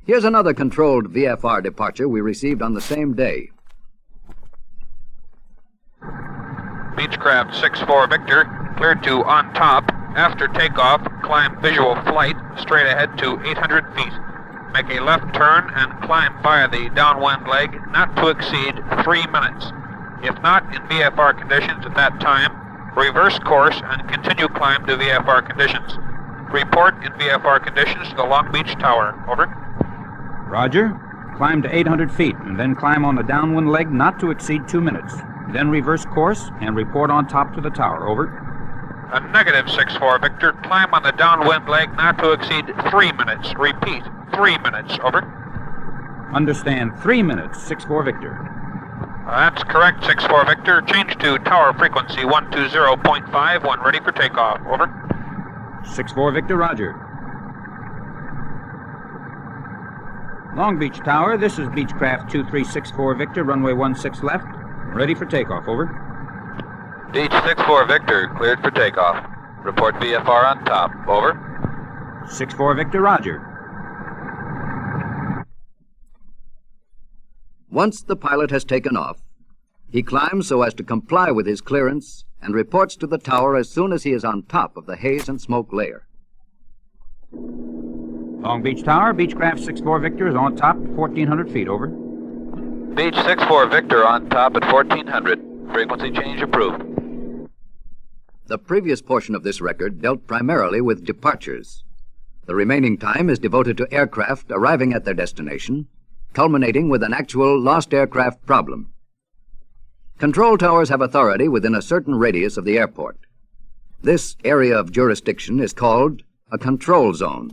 Here's another controlled VFR departure we received on the same day. Beechcraft 6-4 Victor, cleared to on top. After takeoff, climb visual flight straight ahead to 800 feet. Make a left turn and climb via the downwind leg, not to exceed 3 minutes. If not in VFR conditions at that time, reverse course and continue climb to VFR conditions. Report in VFR conditions to the Long Beach Tower. Over. Roger. Climb to 800 feet and then climb on the downwind leg not to exceed 2 minutes. Then reverse course and report on top to the tower. Over. A negative 6-4 Victor. Climb on the downwind leg not to exceed 3 minutes. Repeat, 3 minutes. Over. Understand. 3 minutes. 6-4 Victor. That's correct, 6-4 Victor. Change to tower frequency 120.5 when ready for takeoff. Over. 6-4 Victor, roger. Long Beach Tower, this is Beechcraft 2364 Victor, runway 16 left. Ready for takeoff. Over. Beach 6-4 Victor, cleared for takeoff. Report VFR on top. Over. 6-4 Victor, roger. Once the pilot has taken off, he climbs so as to comply with his clearance and reports to the tower as soon as he is on top of the haze and smoke layer. Long Beach Tower, Beechcraft 6-4 Victor is on top at 1,400 feet. Over. Beach 6-4 Victor on top at 1,400. Frequency change approved. The previous portion of this record dealt primarily with departures. The remaining time is devoted to aircraft arriving at their destination, culminating with an actual lost aircraft problem. Control towers have authority within a certain radius of the airport. This area of jurisdiction is called a control zone.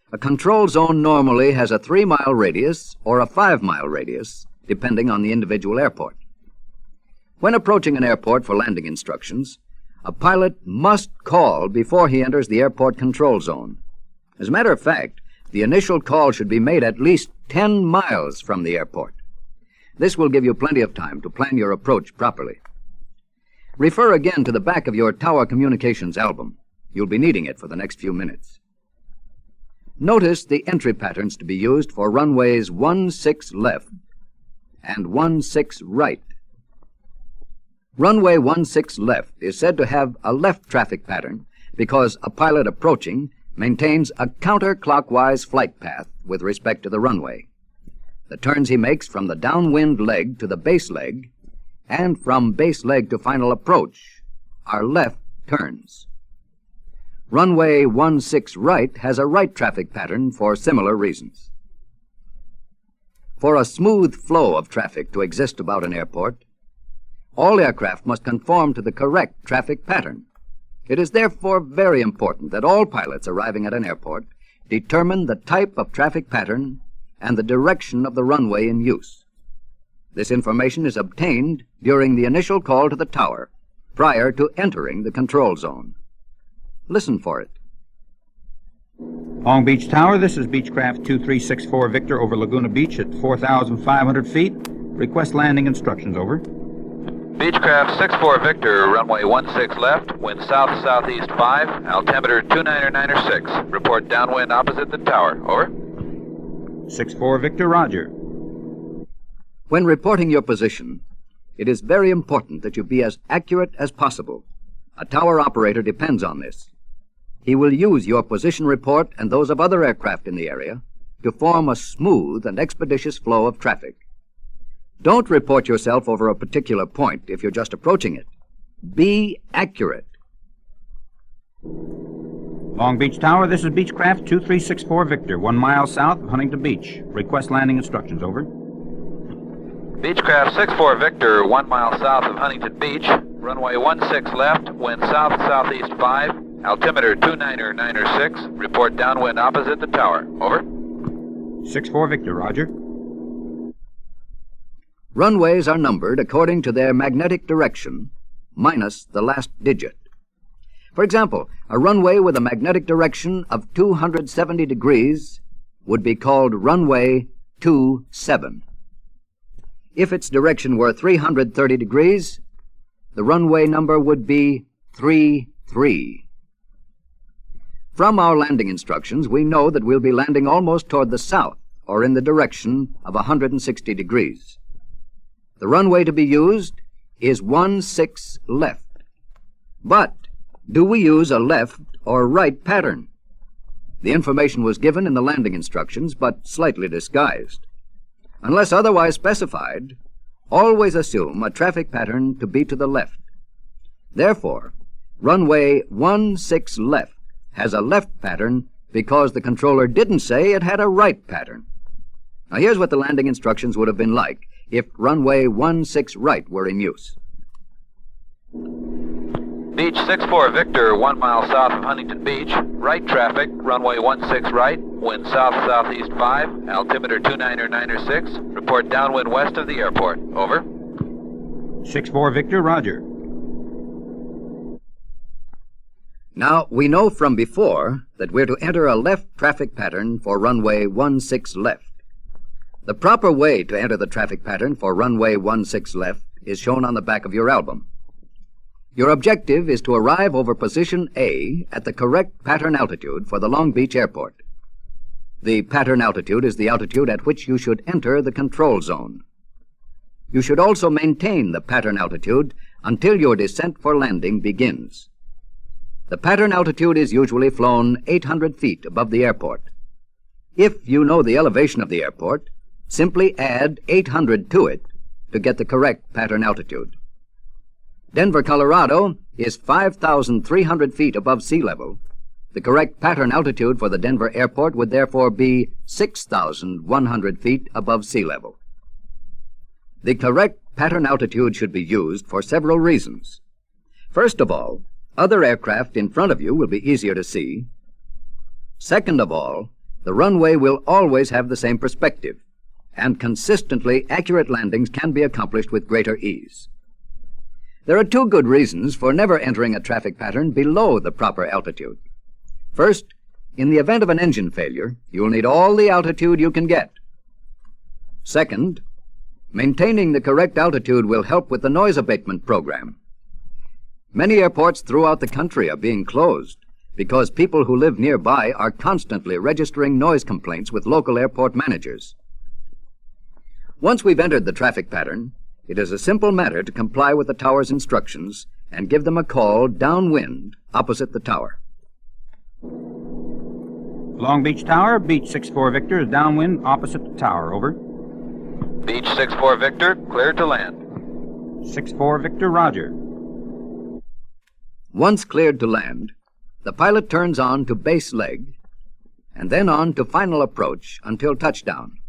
A control zone normally has a 3-mile radius or a 5-mile radius, depending on the individual airport. When approaching an airport for landing instructions, a pilot must call before he enters the airport control zone. As a matter of fact, the initial call should be made at least 10 miles from the airport. This will give you plenty of time to plan your approach properly. Refer again to the back of your Tower Communications album. You'll be needing it for the next few minutes. Notice the entry patterns to be used for runways 16 left and 16 right. Runway 16 left is said to have a left traffic pattern because a pilot approaching maintains a counterclockwise flight path with respect to the runway. The turns he makes from the downwind leg to the base leg and from base leg to final approach are left turns. Runway 16 right has a right traffic pattern for similar reasons. For a smooth flow of traffic to exist about an airport, all aircraft must conform to the correct traffic pattern. It is therefore very important that all pilots arriving at an airport determine the type of traffic pattern and the direction of the runway in use. This information is obtained during the initial call to the tower, prior to entering the control zone. Listen for it. Long Beach Tower, this is Beechcraft 2364 Victor over Laguna Beach at 4,500 feet. Request landing instructions. Over. Beechcraft 6-4 Victor, runway 16 left, wind south-southeast 5, altimeter 299 6. Report downwind opposite the tower. Over. 6-4 Victor, roger. When reporting your position, it is very important that you be as accurate as possible. A tower operator depends on this. He will use your position report and those of other aircraft in the area to form a smooth and expeditious flow of traffic. Don't report yourself over a particular point if you're just approaching it. Be accurate. Long Beach Tower, this is Beechcraft 2364 Victor, 1 mile south of Huntington Beach. Request landing instructions. Over. Beechcraft 6-4 Victor, 1 mile south of Huntington Beach, runway 16 left, wind south-southeast 5, altimeter 299 6. Report downwind opposite the tower. Over. 6-4 Victor, roger. Runways are numbered according to their magnetic direction, minus the last digit. For example, a runway with a magnetic direction of 270 degrees would be called runway 27. If its direction were 330 degrees, the runway number would be 33. From our landing instructions, we know that we'll be landing almost toward the south or in the direction of 160 degrees. The runway to be used is 16 left. But do we use a left or right pattern? The information was given in the landing instructions, but slightly disguised. Unless otherwise specified, always assume a traffic pattern to be to the left. Therefore, runway 16 left has a left pattern because the controller didn't say it had a right pattern. Now here's what the landing instructions would have been like if runway 16 right were in use. Beach 64 Victor, 1 mile south of Huntington Beach. Right traffic, runway 16 right, wind south-southeast 5, altimeter 29906. Report downwind west of the airport. Over. 6-4 Victor, roger. Now, we know from before that we're to enter a left traffic pattern for runway 16 left. The proper way to enter the traffic pattern for runway 16 left is shown on the back of your album. Your objective is to arrive over position A at the correct pattern altitude for the Long Beach Airport. The pattern altitude is the altitude at which you should enter the control zone. You should also maintain the pattern altitude until your descent for landing begins. The pattern altitude is usually flown 800 feet above the airport. If you know the elevation of the airport, simply add 800 to it to get the correct pattern altitude. Denver, Colorado is 5,300 feet above sea level. The correct pattern altitude for the Denver airport would therefore be 6,100 feet above sea level. The correct pattern altitude should be used for several reasons. First of all, other aircraft in front of you will be easier to see. Second of all, the runway will always have the same perspective, and consistently accurate landings can be accomplished with greater ease. There are two good reasons for never entering a traffic pattern below the proper altitude. First, in the event of an engine failure, you'll need all the altitude you can get. Second, maintaining the correct altitude will help with the noise abatement program. Many airports throughout the country are being closed because people who live nearby are constantly registering noise complaints with local airport managers. Once we've entered the traffic pattern, it is a simple matter to comply with the tower's instructions and give them a call downwind opposite the tower. Long Beach Tower, Beach 6-4 Victor is downwind opposite the tower. Over. Beach 6-4 Victor, cleared to land. 6-4 Victor, roger. Once cleared to land, the pilot turns on to base leg and then on to final approach until touchdown.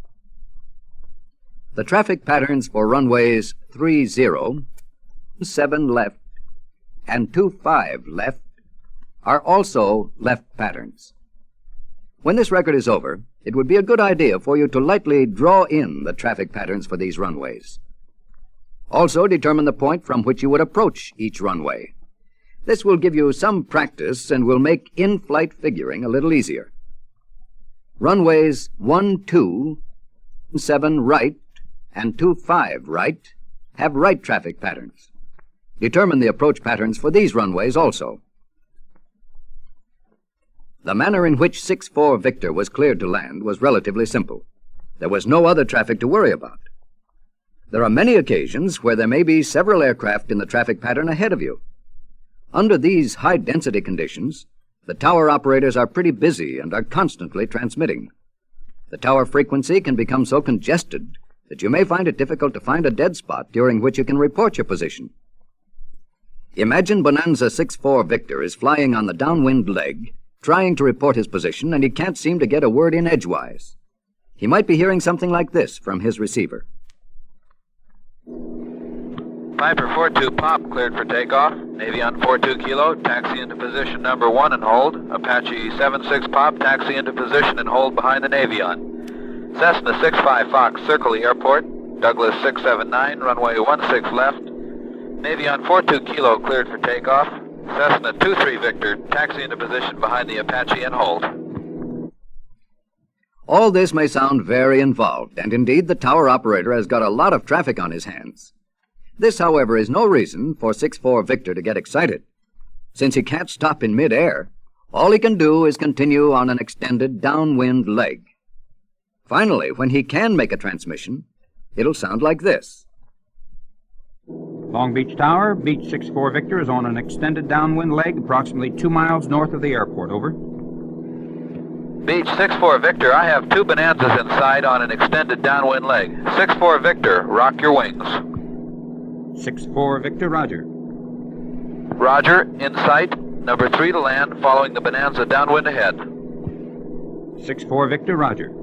The traffic patterns for runways 30, 7 left, and 25 left are also left patterns. When this record is over, it would be a good idea for you to lightly draw in the traffic patterns for these runways. Also determine the point from which you would approach each runway. This will give you some practice and will make in-flight figuring a little easier. Runways 12, 7 right, and 25 right have right traffic patterns. Determine the approach patterns for these runways also. The manner in which 6-4 Victor was cleared to land was relatively simple. There was no other traffic to worry about. There are many occasions where there may be several aircraft in the traffic pattern ahead of you. Under these high-density conditions, the tower operators are pretty busy and are constantly transmitting. The tower frequency can become so congested that you may find it difficult to find a dead spot during which you can report your position. Imagine Bonanza 6-4 Victor is flying on the downwind leg, trying to report his position, and he can't seem to get a word in edgewise. He might be hearing something like this from his receiver. Piper 42 Pop, cleared for takeoff. Navion 42 Kilo, taxi into position number 1 and hold. Apache 76 Pop, taxi into position and hold behind the Navion. Cessna 65 Fox, circle the airport. Douglas 679, runway 16 left. Navion 42 Kilo, cleared for takeoff. Cessna 23 Victor, taxi into position behind the Apache and hold. All this may sound very involved, and indeed the tower operator has got a lot of traffic on his hands. This, however, is no reason for 6-4 Victor to get excited. Since he can't stop in midair, all he can do is continue on an extended downwind leg. Finally, when he can make a transmission, it'll sound like this. Long Beach Tower, Beach 6-4 Victor is on an extended downwind leg approximately 2 miles north of the airport. Over. Beach 6-4 Victor, I have 2 Bonanzas in sight on an extended downwind leg. 6-4 Victor, rock your wings. 6-4 Victor, roger. Roger, in sight. Number 3 to land, following the Bonanza downwind ahead. 6-4 Victor, roger.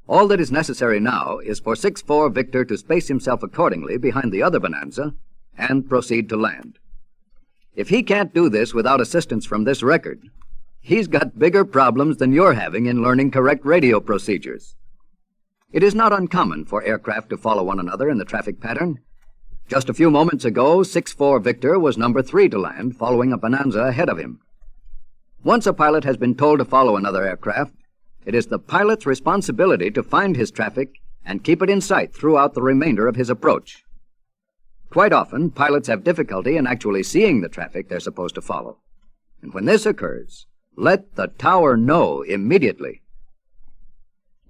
All that is necessary now is for 6-4 Victor to space himself accordingly behind the other Bonanza and proceed to land. If he can't do this without assistance from this record, he's got bigger problems than you're having in learning correct radio procedures. It is not uncommon for aircraft to follow one another in the traffic pattern. Just a few moments ago, 6-4 Victor was number 3 to land, following a Bonanza ahead of him. Once a pilot has been told to follow another aircraft, it is the pilot's responsibility to find his traffic and keep it in sight throughout the remainder of his approach. Quite often, pilots have difficulty in actually seeing the traffic they're supposed to follow. And when this occurs, let the tower know immediately.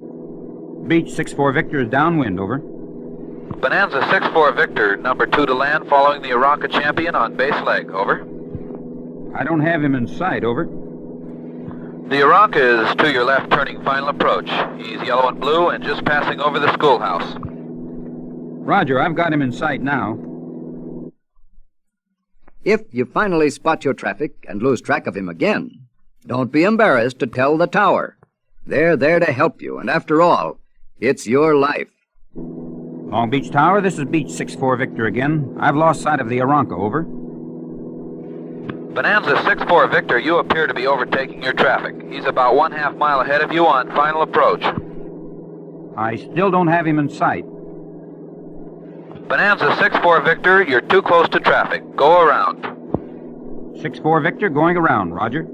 Beach 6-4 Victor is downwind. Over. Bonanza 6-4 Victor, number 2 to land, following the Aranca Champion on base leg. Over. I don't have him in sight. Over. The Aranca is to your left, turning final approach. He's yellow and blue and just passing over the schoolhouse. Roger, I've got him in sight now. If you finally spot your traffic and lose track of him again, don't be embarrassed to tell the tower. They're there to help you, and after all, it's your life. Long Beach Tower, this is Beach 6-4 Victor again. I've lost sight of the Aranca. Over. Bonanza 6-4 Victor, you appear to be overtaking your traffic. He's about 1/2 mile ahead of you on final approach. I still don't have him in sight. Bonanza 6-4 Victor, you're too close to traffic. Go around. 6-4 Victor, going around. Roger.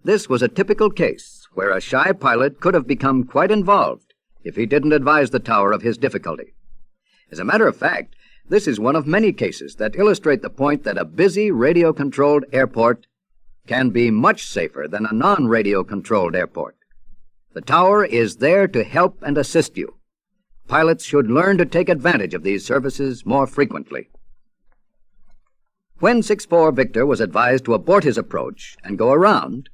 This was a typical case where a shy pilot could have become quite involved if he didn't advise the tower of his difficulty. As a matter of fact, this is one of many cases that illustrate the point that a busy radio-controlled airport can be much safer than a non-radio-controlled airport. The tower is there to help and assist you. Pilots should learn to take advantage of these services more frequently. When 6-4 Victor was advised to abort his approach and go around,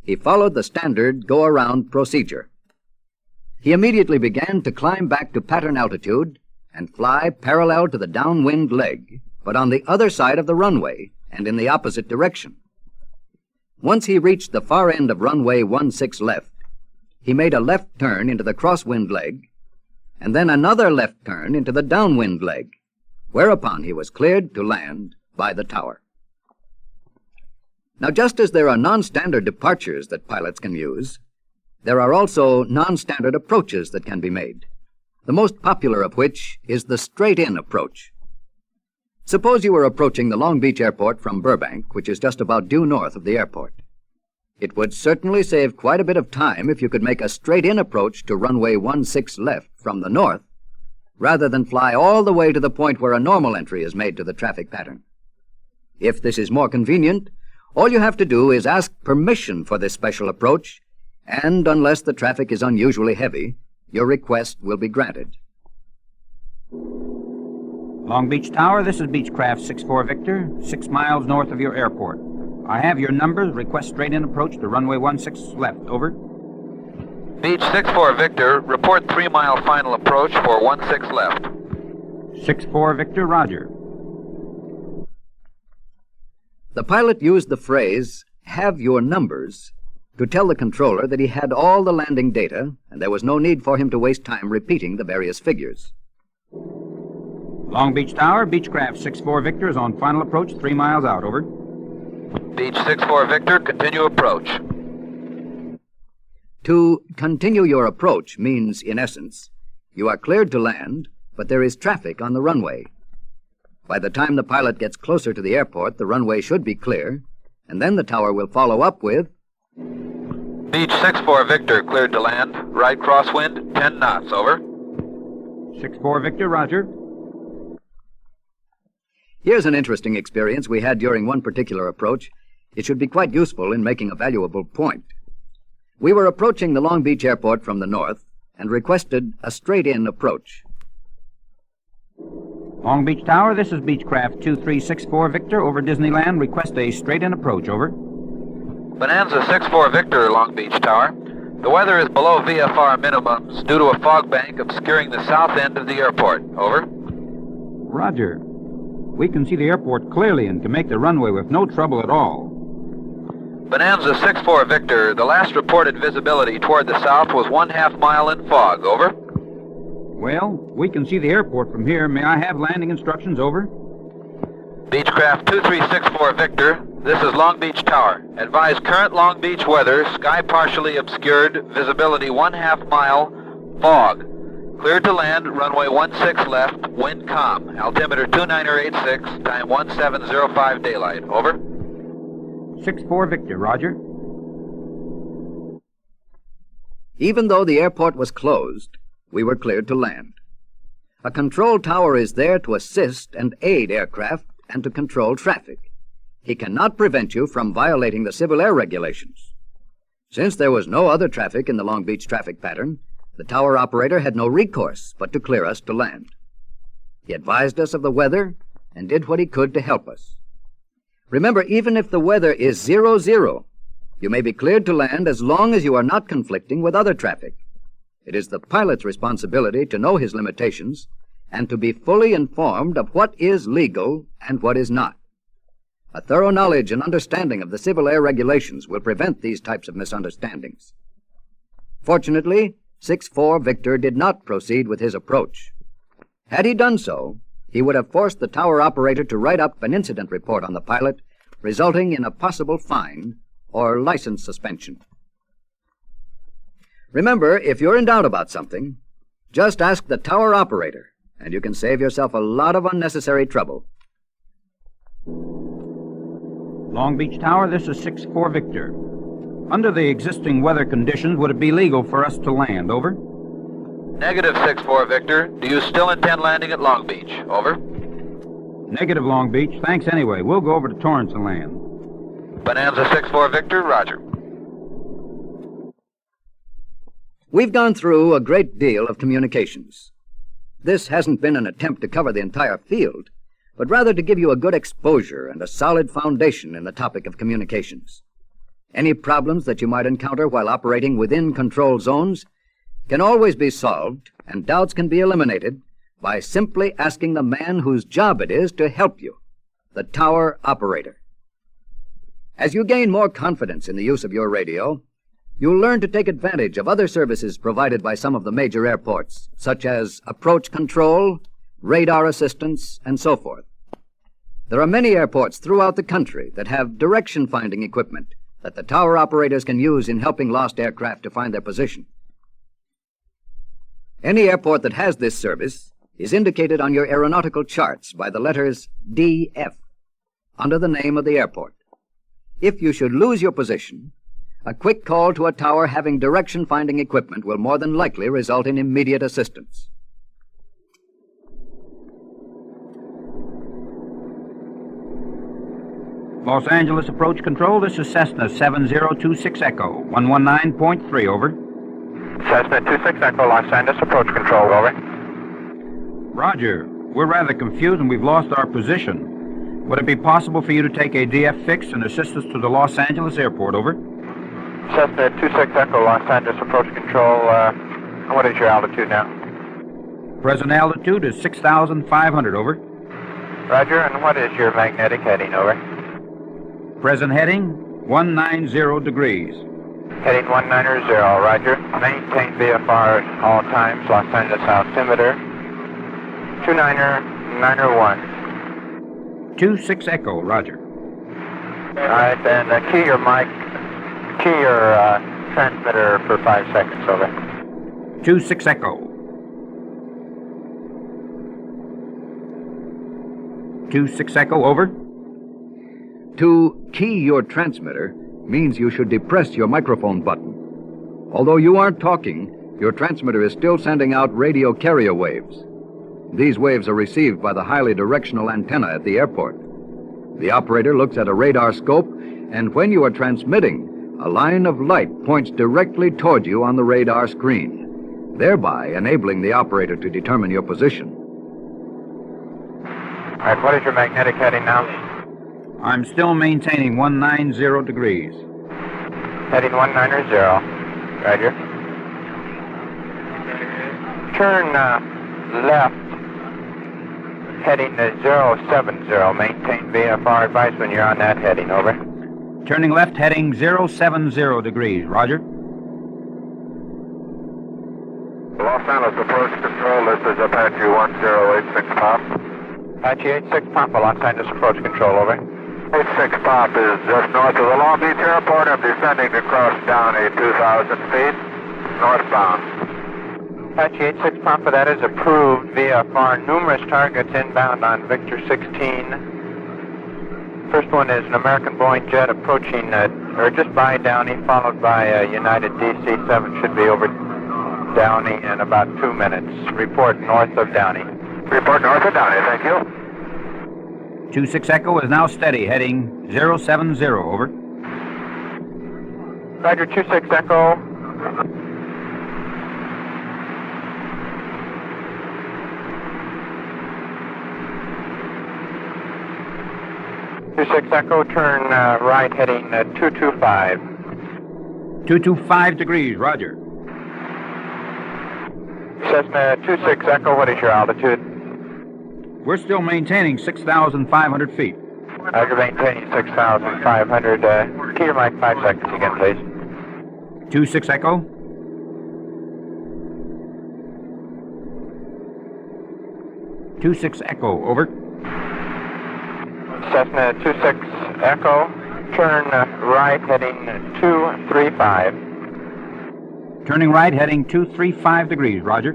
he followed the standard go-around procedure. He immediately began to climb back to pattern altitude and fly parallel to the downwind leg, but on the other side of the runway and in the opposite direction. Once he reached the far end of runway 16 left, he made a left turn into the crosswind leg, and then another left turn into the downwind leg, whereupon he was cleared to land by the tower. Now, just as there are non-standard departures that pilots can use, there are also non-standard approaches that can be made, the most popular of which is the straight-in approach. Suppose you were approaching the Long Beach Airport from Burbank, which is just about due north of the airport. It would certainly save quite a bit of time if you could make a straight-in approach to runway 16 left from the north, rather than fly all the way to the point where a normal entry is made to the traffic pattern. If this is more convenient, all you have to do is ask permission for this special approach, and unless the traffic is unusually heavy, your request will be granted. Long Beach Tower, this is Beechcraft 6-4 Victor, 6 miles north of your airport. I have your numbers. Request straight-in approach to runway 16 left. Over. Beach 6-4 Victor, report 3-mile final approach for 16 left. 6-4 Victor, roger. The pilot used the phrase, "have your numbers," to tell the controller that he had all the landing data, and there was no need for him to waste time repeating the various figures. Long Beach Tower, Beechcraft 6-4 Victor is on final approach 3 miles out. Over. Beach 6-4 Victor, continue approach. To continue your approach means, in essence, you are cleared to land, but there is traffic on the runway. By the time the pilot gets closer to the airport, the runway should be clear, and then the tower will follow up with, Beach 6-4 Victor, cleared to land. Right crosswind, 10 knots, over. 6-4 Victor, roger. Here's an interesting experience we had during one particular approach. It should be quite useful in making a valuable point. We were approaching the Long Beach Airport from the north and requested a straight-in approach. Long Beach Tower, this is Beechcraft 2364 Victor over Disneyland. Request a straight-in approach, over. Bonanza 64 Victor, Long Beach Tower. The weather is below VFR minimums due to a fog bank obscuring the south end of the airport. Over. Roger. We can see the airport clearly and can make the runway with no trouble at all. Bonanza 64 Victor, the last reported visibility toward the south was 1/2 mile in fog. Over. Well, we can see the airport from here. May I have landing instructions, over? Beechcraft 2364 Victor, this is Long Beach Tower. Advise current Long Beach weather, sky partially obscured, visibility 1/2 mile, fog. Cleared to land, runway 16 left, wind calm. Altimeter 2986, time 1705 daylight. Over. 64 Victor, roger. Even though the airport was closed, we were cleared to land. A control tower is there to assist and aid aircraft and to control traffic. He cannot prevent you from violating the civil air regulations. Since there was no other traffic in the Long Beach traffic pattern, the tower operator had no recourse but to clear us to land. He advised us of the weather and did what he could to help us. Remember, even if the weather is 0-0, you may be cleared to land as long as you are not conflicting with other traffic. It is the pilot's responsibility to know his limitations and to be fully informed of what is legal and what is not. A thorough knowledge and understanding of the civil air regulations will prevent these types of misunderstandings. Fortunately, 64 Victor did not proceed with his approach. Had he done so, he would have forced the tower operator to write up an incident report on the pilot, resulting in a possible fine or license suspension. Remember, if you're in doubt about something, just ask the tower operator, and you can save yourself a lot of unnecessary trouble. Long Beach Tower, this is 64 Victor. Under the existing weather conditions, would it be legal for us to land, over? Negative 64 Victor, do you still intend landing at Long Beach? Over. Negative, Long Beach. Thanks anyway. We'll go over to Torrance and land. Bonanza 64 Victor, roger. We've gone through a great deal of communications. This hasn't been an attempt to cover the entire field, but rather to give you a good exposure and a solid foundation in the topic of communications. Any problems that you might encounter while operating within control zones can always be solved, and doubts can be eliminated by simply asking the man whose job it is to help you, the tower operator. As you gain more confidence in the use of your radio, you'll learn to take advantage of other services provided by some of the major airports, such as approach control, radar assistance, and so forth. There are many airports throughout the country that have direction-finding equipment that the tower operators can use in helping lost aircraft to find their position. Any airport that has this service is indicated on your aeronautical charts by the letters DF under the name of the airport. If you should lose your position, a quick call to a tower having direction-finding equipment will more than likely result in immediate assistance. Los Angeles Approach Control, this is Cessna 7026 Echo, 119.3, over. Cessna 26 Echo, Los Angeles Approach Control, over. Roger. We're rather confused and we've lost our position. Would it be possible for you to take a DF fix and assist us to the Los Angeles airport, over? Cessna 26 Echo, Los Angeles Approach Control, what is your altitude now? Present altitude is 6,500, over. Roger, and what is your magnetic heading, over? Present heading, 190 degrees. Heading 190, roger. Maintain VFR at all times, Los Angeles altimeter 29091. 26 Echo, roger. All right, then key your transmitter for 5 seconds, over. 26 Echo. 26 Echo, over. To key your transmitter means you should depress your microphone button. Although you aren't talking, your transmitter is still sending out radio carrier waves. These waves are received by the highly directional antenna at the airport. The operator looks at a radar scope, and when you are transmitting, A line of light points directly toward you on the radar screen, thereby enabling the operator to determine your position. All right, what is your magnetic heading now? I'm still maintaining 190 degrees. Heading 190. Roger. Turn left, heading 070. Maintain VFR advice when you're on that heading, over. Turning left, heading 070 degrees. Roger. Los Angeles approach control, this is Apache 1086 Pop. Apache 86 Papa, Los Angeles approach control, over. 86 Pop is just north of the Long Beach Airport. I'm descending to cross Downey 2,000 feet, northbound. Apache 86 Papa, that is approved VFR. Numerous targets inbound on Victor 16. First one is an American Boeing jet approaching, or just by Downey, followed by United DC-7, should be over Downey in about 2 minutes. Report north of Downey. Report north of Downey, thank you. 26 Echo is now steady, heading 070, over. Roger, 26 Echo. 26 Echo, turn right, heading 225. 225 degrees, roger. Cessna 26 Echo, what is your altitude? We're still maintaining 6,500 feet. Roger, maintaining 6,500. Key your mic 5 seconds again, please. 26 Echo. 26 Echo, over. Cessna 26 Echo, turn right, heading 235. Turning right, heading 235 degrees, roger.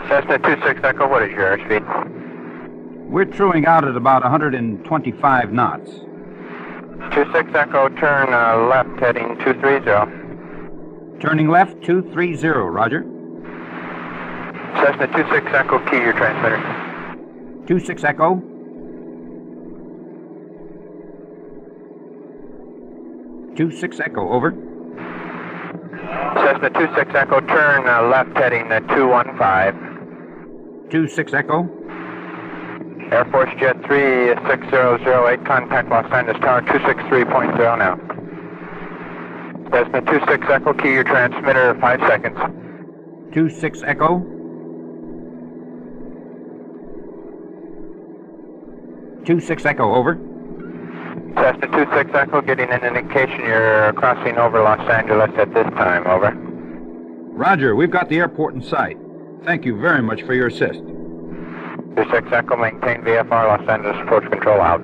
Cessna 26 Echo, what is your airspeed? We're truing out at about 125 knots. 26 Echo, turn left, heading 230. Turning left, 230, roger. Cessna 26 Echo, key your transmitter. 26 Echo. 26 Echo, over. Cessna 26 Echo, turn left, heading 215. 26 Echo. Air Force Jet 36008, contact Los Angeles Tower 263.0 now. Cessna 26 Echo, key your transmitter, 5 seconds. 26 Echo. 26 Echo, over. Cessna 26 Echo, getting an indication you're crossing over Los Angeles at this time, over. Roger, we've got the airport in sight. Thank you very much for your assist. 26 Echo, maintain VFR, Los Angeles approach control out.